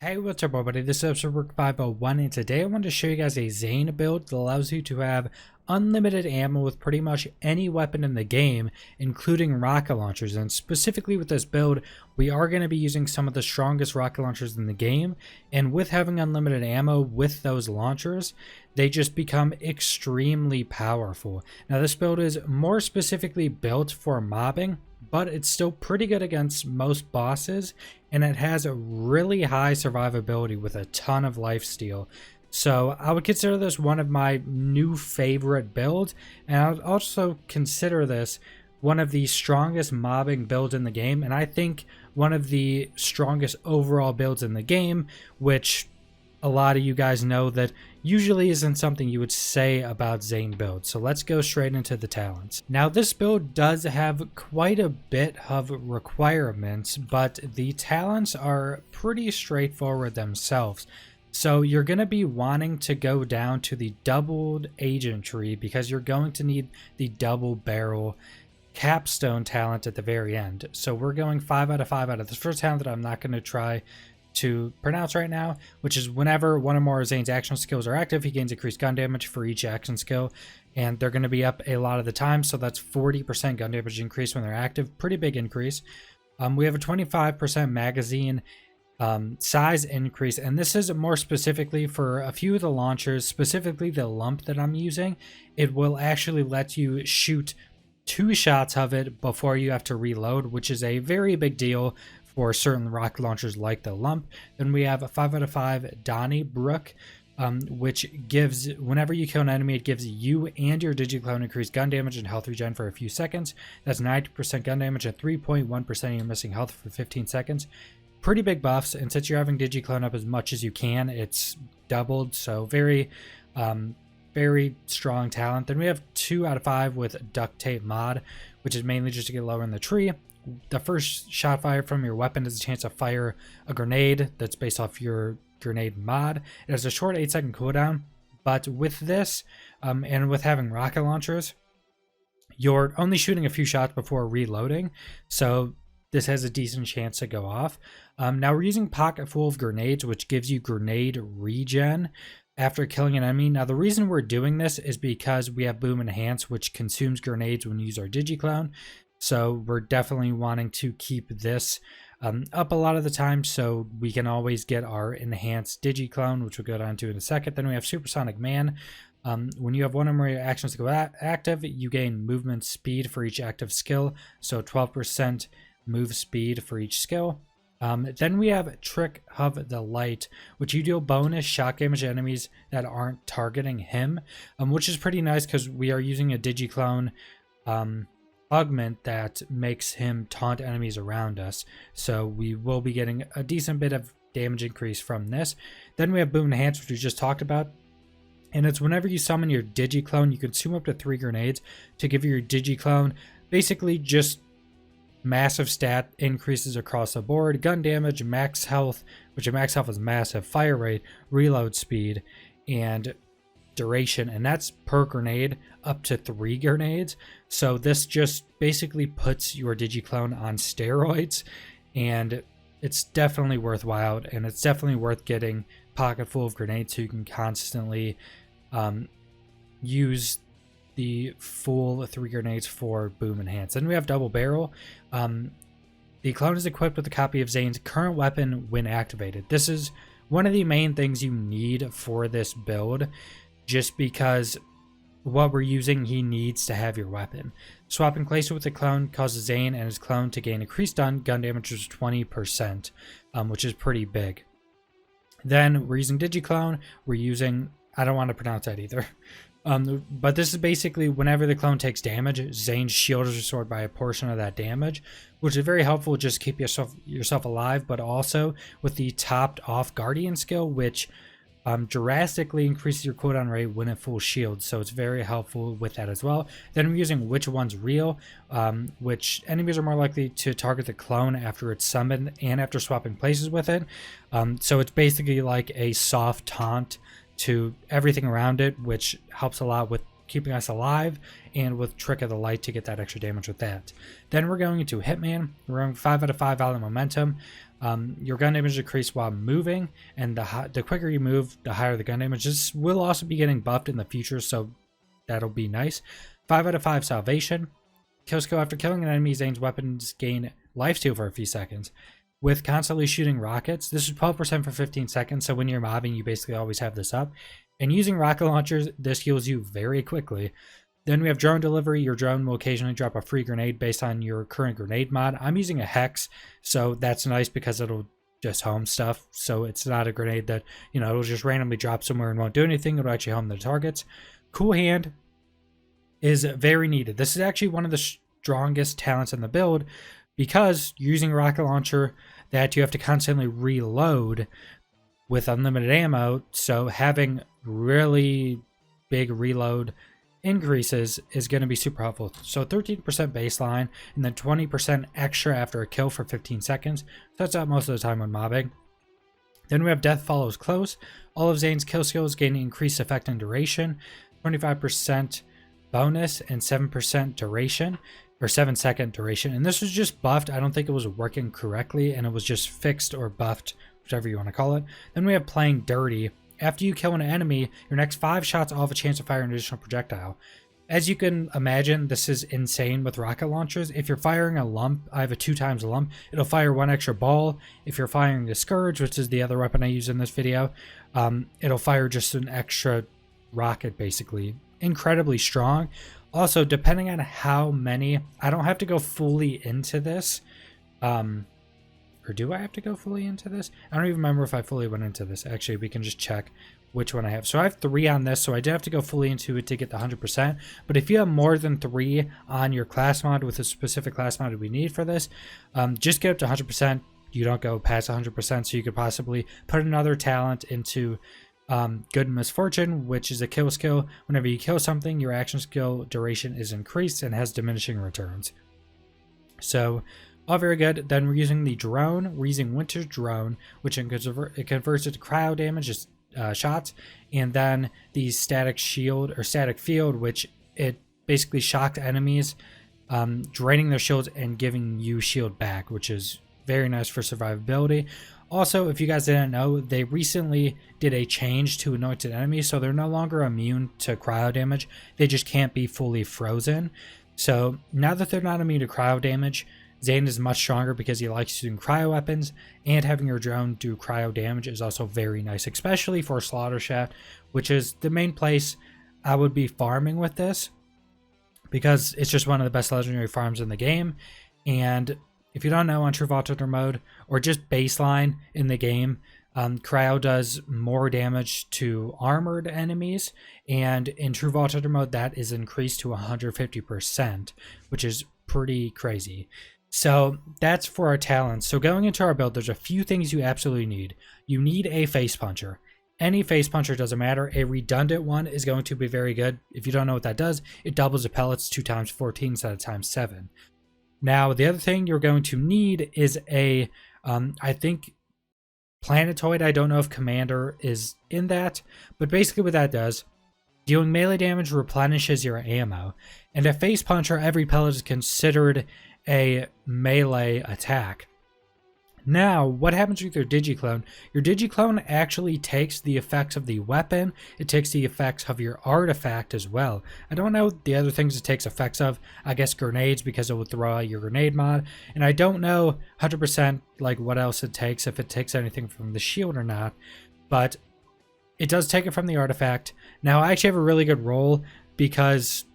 Hey, what's up everybody, this is episode Work 501 and today I wanted to show you guys a Zane build that allows you to have unlimited ammo with pretty much any weapon in the game, including rocket launchers. And specifically with this build, we are going to be using some of the strongest rocket launchers in the game, and with having unlimited ammo with those launchers, they just become extremely powerful. Now this build is more specifically built for mobbing, but it's still pretty good against most bosses, and it has a really high survivability with a ton of lifesteal. So I would consider this one of my new favorite builds, and I would also consider this one of the strongest mobbing builds in the game, and I think one of the strongest overall builds in the game, which a lot of you guys know that usually isn't something you would say about Zane builds. So let's go straight into the talents. Now this build does have quite a bit of requirements, but the talents are pretty straightforward themselves. So you're going to be wanting to go down to the doubled agent tree because you're going to need the double barrel capstone talent at the very end. So we're going 5 out of 5 out of this first talent that I'm not going to try to pronounce right now, which is whenever one or more of Zane's action skills are active, he gains increased gun damage for each action skill, and they're going to be up a lot of the time, so that's 40% gun damage increase when they're active. Pretty big increase. We have a 25% magazine size increase, and this is more specifically for a few of the launchers, specifically the lump that I'm using. It will actually let you shoot 2 shots of it before you have to reload, which is a very big deal for certain rocket launchers like the lump. Then we have a 5 out of 5 Donnybrook, which gives, whenever you kill an enemy, it gives you and your digiclone increased gun damage and health regen for a few seconds. That's 90% gun damage and 3.1% of your missing health for 15 seconds. Pretty big buffs, and since you're having digiclone up as much as you can, it's doubled, so very strong talent. Then we have 2 out of 5 with duct tape mod, which is mainly just to get lower in the tree. The first shot fired from your weapon has a chance to fire a grenade that's based off your grenade mod. It has a short 8-second cooldown, but with this and with having rocket launchers, you're only shooting a few shots before reloading, so this has a decent chance to go off. Now we're using pocket full of grenades, which gives you grenade regen after killing an enemy. Now the reason we're doing this is because we have boom enhance, which consumes grenades when you use our digiclone. So we're definitely wanting to keep this up a lot of the time so we can always get our enhanced digiclone, which we'll go down to in a second. Then we have Supersonic Man. When you have one or more actions to go active, you gain movement speed for each active skill, so 12% move speed for each skill. Then we have Trick of the Light, which you deal bonus shock damage to enemies that aren't targeting him, which is pretty nice because we are using a digiclone augment that makes him taunt enemies around us, so we will be getting a decent bit of damage increase from this. Then we have boom enhance, which we just talked about, and it's whenever you summon your digiclone, you consume up to 3 grenades to give your digiclone basically just massive stat increases across the board: gun damage, max health, which your max health is massive, fire rate, reload speed, and duration, and that's per grenade, up to 3 grenades. So this just basically puts your digiclone on steroids, and it's definitely worthwhile, and it's definitely worth getting pocket full of grenades so you can constantly use the full 3 grenades for boom enhance. Then we have double barrel. The clone is equipped with a copy of Zane's current weapon when activated. This is one of the main things you need for this build, just because what we're using, he needs to have your weapon. Swapping places with the clone causes Zane and his clone to gain increased gun damage of 20%, which is pretty big. Then we're using digiclone. We're using, I don't want to pronounce that either. But this is basically whenever the clone takes damage, Zane's shield is restored by a portion of that damage, which is very helpful just to keep yourself alive, but also with the topped off guardian skill, which drastically increases your cooldown rate when it full shield, so it's very helpful with that as well. Then we're using which one's real, which enemies are more likely to target the clone after it's summoned and after swapping places with it. So it's basically like a soft taunt to everything around it, which helps a lot with keeping us alive, and with Trick of the Light to get that extra damage with that. Then we're going into Hitman. We're going 5 out of 5 Violent Momentum. Your gun damage decrease while moving, and the quicker you move, the higher the gun damage. This will also be getting buffed in the future, so that'll be nice. 5 out of 5 Salvation. Kill skill after killing an enemy, Zane's weapons gain lifesteal for a few seconds. With constantly shooting rockets, this is 12% for 15 seconds, so when you're mobbing, you basically always have this up. And using rocket launchers, this heals you very quickly. Then we have drone delivery. Your drone will occasionally drop a free grenade based on your current grenade mod. I'm using a hex, so that's nice because it'll just home stuff. So it's not a grenade that, you know, it'll just randomly drop somewhere and won't do anything. It'll actually home the targets. Cool Hand is very needed. This is actually one of the strongest talents in the build, because you're using a rocket launcher that you have to constantly reload with unlimited ammo, so having really big reload increases is going to be super helpful. So 13% baseline, and then 20% extra after a kill for 15 seconds. So that's out most of the time when mobbing. Then we have Death Follows Close. All of Zane's kill skills gain increased effect and duration, 25% bonus, and 7% duration. Or 7-second duration, and this was just buffed. I don't think it was working correctly, and it was just fixed or buffed, whichever you want to call it. Then we have Playing Dirty. After you kill an enemy, your next 5 shots all have a chance to fire an additional projectile. As you can imagine, this is insane with rocket launchers. If you're firing a lump, I have a 2 times a lump, it'll fire 1 extra ball. If you're firing the Scourge, which is the other weapon I use in this video, it'll fire just an extra rocket, basically. Incredibly strong. Also, depending on how many, I don't have to go fully into this. Or do I have to go fully into this? I don't even remember if I fully went into this. Actually, we can just check which one I have. So I have 3 on this, so I did have to go fully into it to get the 100%. But if you have more than 3 on your class mod with a specific class mod we need for this, just get up to 100%. You don't go past 100%, so you could possibly put another talent into Good Misfortune, which is a kill skill. Whenever you kill something, your action skill duration is increased and has diminishing returns. So, all very good. Then we're using the drone. We're using Winter's Drone, which it converts it to cryo damage shots, and then the static shield or static field, which it basically shocks enemies, draining their shields and giving you shield back, which is very nice for survivability. Also, if you guys didn't know, they recently did a change to anointed enemies, so they're no longer immune to cryo damage. They just can't be fully frozen. So now that they're not immune to cryo damage, Zane is much stronger because he likes using cryo weapons, and having your drone do cryo damage is also very nice, especially for Slaughter Shaft, which is the main place I would be farming with this, because it's just one of the best legendary farms in the game. And if you don't know, on True Vault Hunter mode, or just baseline in the game, cryo does more damage to armored enemies, and in True Vault Hunter mode, that is increased to 150%, which is pretty crazy. So that's for our talents. So going into our build, there's a few things you absolutely need. You need a face puncher. Any face puncher doesn't matter. A redundant one is going to be very good. If you don't know what that does, it doubles the pellets 2 times 14 instead of times 7. Now, the other thing you're going to need is a, I think, Planetoid. I don't know if Commander is in that, but basically what that does, dealing melee damage replenishes your ammo. And a face puncher, every pellet is considered a melee attack. Now, what happens with your Digiclone? Your Digiclone actually takes the effects of the weapon. It takes the effects of your artifact as well. I don't know the other things it takes effects of. I guess grenades, because it will throw out your grenade mod. And I don't know 100% like what else it takes, if it takes anything from the shield or not. But it does take it from the artifact. Now, I actually have a really good roll, because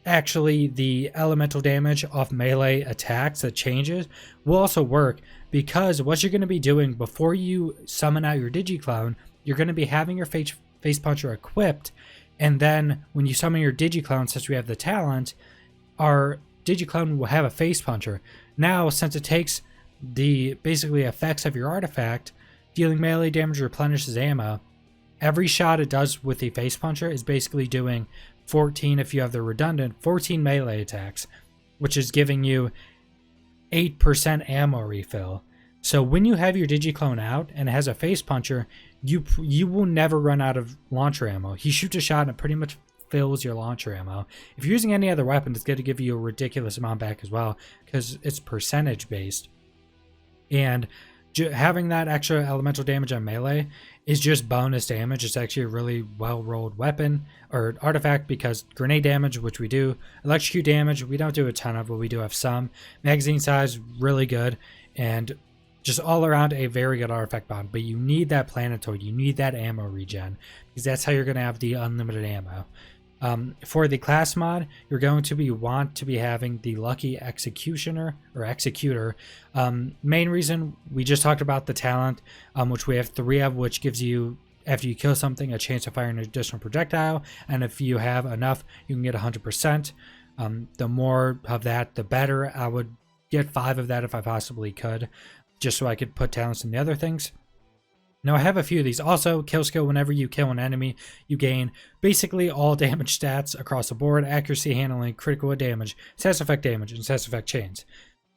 actually the elemental damage off melee attacks that changes will also work, because what you're going to be doing before you summon out your Digiclone, you're going to be having your face puncher equipped, and then when you summon your Digiclone, since we have the talent, our Digiclone will have a face puncher. Now, since it takes the basically effects of your artifact, dealing melee damage replenishes ammo, every shot it does with the face puncher is basically doing 14, if you have the redundant, 14 melee attacks, which is giving you 8% ammo refill. So when you have your Digiclone out and it has a face puncher, you will never run out of launcher ammo. He shoots a shot and it pretty much fills your launcher ammo. If you're using any other weapon, it's going to give you a ridiculous amount back as well because it's percentage based. And having that extra elemental damage on melee is just bonus damage. It's actually a really well rolled weapon or artifact because grenade damage, which we do, electrocute damage, we don't do a ton of, but we do have some. Magazine size, really good, and just all around a very good artifact bond. But you need that planetoid, you need that ammo regen because that's how you're going to have the unlimited ammo. For the class mod, you're going to want to be having the Lucky Executioner or Executor. Main reason, we just talked about the talent, which we have 3 of, which gives you, after you kill something, a chance to fire an additional projectile, and if you have enough, you can get 100%. The more of that, the better. I would get 5 of that if I possibly could, just so I could put talents in the other things. Now I have a few of these. Also, kill skill, whenever you kill an enemy, you gain basically all damage stats across the board: accuracy, handling, critical damage, status effect damage, and status effect chains.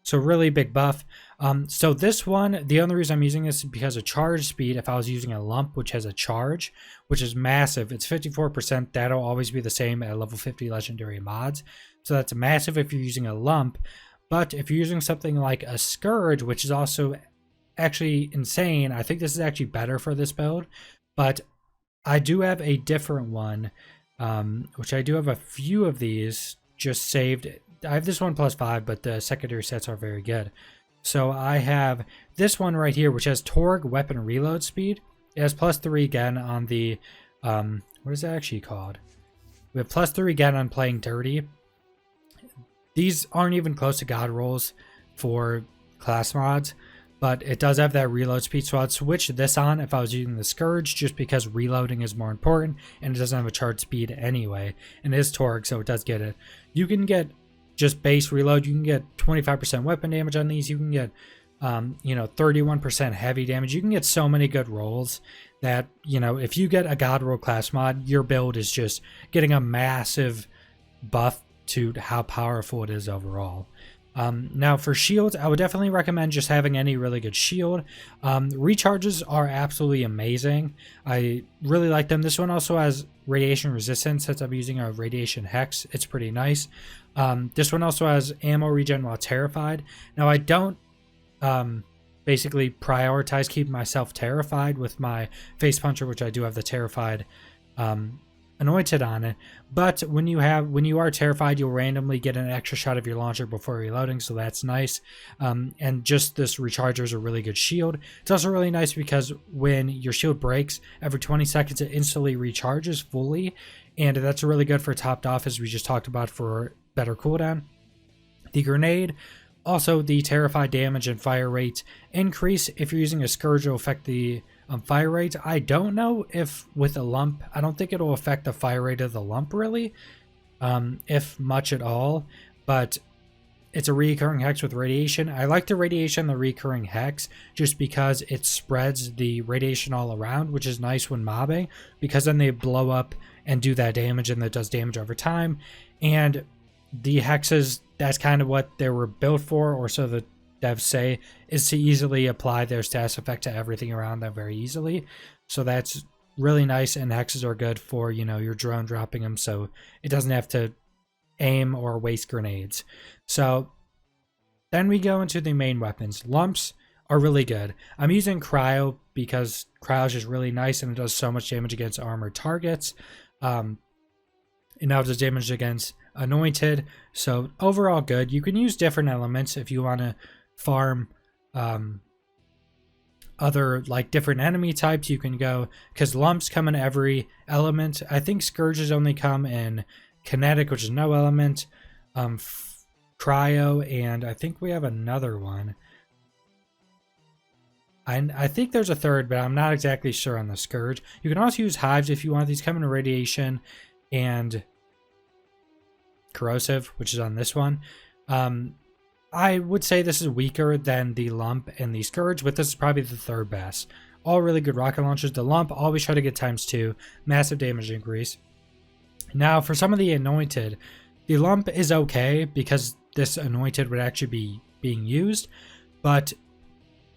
So really big buff. So this one, the only reason I'm using this is because of charge speed. If I was using a lump, which has a charge, which is massive, it's 54%. That'll always be the same at level 50 legendary mods. So that's massive if you're using a lump. But if you're using something like a Scourge, which is also actually insane, I think this is actually better for this build. But I do have a different one, which I do have a few of these just saved. I have this one +5, but the secondary sets are very good. So I have this one right here, which has Torg weapon reload speed. It has +3 again on the what is that actually called? We have +3 again on playing dirty. These aren't even close to god rolls for class mods, but it does have that reload speed, so I'd switch this on if I was using the Scourge, just because reloading is more important, and it doesn't have a charge speed anyway, and it is Torg, so it does get it. You can get just base reload, you can get 25% weapon damage on these, you can get 31% heavy damage, you can get so many good rolls that, if you get a god roll class mod, your build is just getting a massive buff to how powerful it is overall. Now for shields, I would definitely recommend just having any really good shield. Recharges are absolutely amazing. I really like them. This one also has radiation resistance, since I'm using a radiation hex. It's pretty nice. This one also has ammo regen while terrified. Now I don't basically prioritize keeping myself terrified with my face puncher, which I do have the terrified anointed on it, but when you are terrified, you'll randomly get an extra shot of your launcher before reloading, so that's nice. And just this recharger is a really good shield. It's also really nice because when your shield breaks, every 20 seconds it instantly recharges fully, and that's really good for topped off, as we just talked about, for better cooldown. The grenade, also the terrified damage and fire rate increase. If you're using a Scourge, it'll affect the fire rate. I don't know if with a lump, I don't think it'll affect the fire rate of the lump really, if much at all, but it's a recurring hex with radiation. I like the radiation, the recurring hex, just because it spreads the radiation all around, which is nice when mobbing, because then they blow up and do that damage, and that does damage over time. And the hexes, that's kind of what they were built for, or so the devs say, is to easily apply their status effect to everything around them very easily. So that's really nice, and hexes are good for, your drone dropping them, so it doesn't have to aim or waste grenades. So then we go into the main weapons. Lumps are really good. I'm using Cryo because Cryo is just really nice, and it does so much damage against armored targets. It now does damage against anointed, so overall good. You can use different elements if you want to farm other different enemy types. You can go, because lumps come in every element. I think Scourges only come in kinetic, which is no element, cryo, and I think we have another one. I think there's a third, but I'm not exactly sure on the Scourge. You can also use hives if you want. These come in radiation and corrosive, which is on this one. I would say this is weaker than the lump and the Scourge, but this is probably the third best. All really good rocket launchers. The lump, always try to get ×2, massive damage increase. Now for some of the anointed, the lump is okay because this anointed would actually be being used, but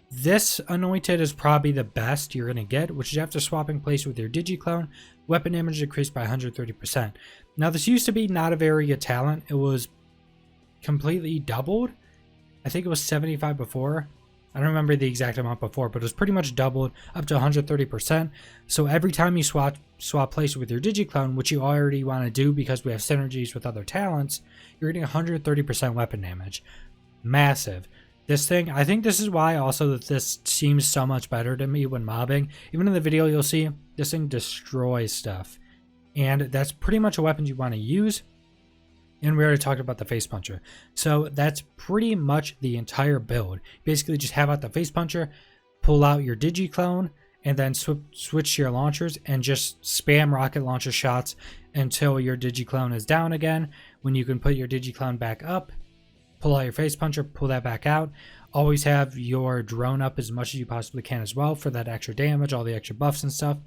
this anointed is probably the best you're going to get, which is after swapping place with your digiclone, weapon damage decreased by 130%. Now, this used to be not a very good talent. It was completely doubled. I think it was 75 before. I don't remember the exact amount before, but it was pretty much doubled up to 130%. So every time you swap places with your Digiclone, which you already want to do because we have synergies with other talents, you're getting 130% weapon damage. Massive. This thing, I think this is why also that this seems so much better to me when mobbing. Even in the video you'll see, this thing destroys stuff. And that's pretty much a weapon you want to use. And we already talked about the face puncher. So that's pretty much the entire build. Basically just have out the face puncher, pull out your Digiclone, and then switch to your launchers and just spam rocket launcher shots until your Digiclone is down again. When you can put your Digiclone back up, pull out your face puncher, pull that back out. Always have your drone up as much as you possibly can as well for that extra damage, all the extra buffs and stuff.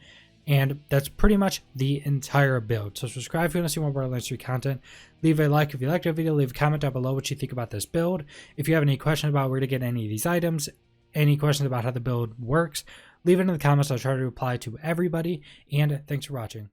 And that's pretty much the entire build. So subscribe if you want to see more Borderlands 3 content. Leave a like if you liked the video. Leave a comment down below what you think about this build. If you have any questions about where to get any of these items, any questions about how the build works, leave it in the comments. I'll try to reply to everybody. And thanks for watching.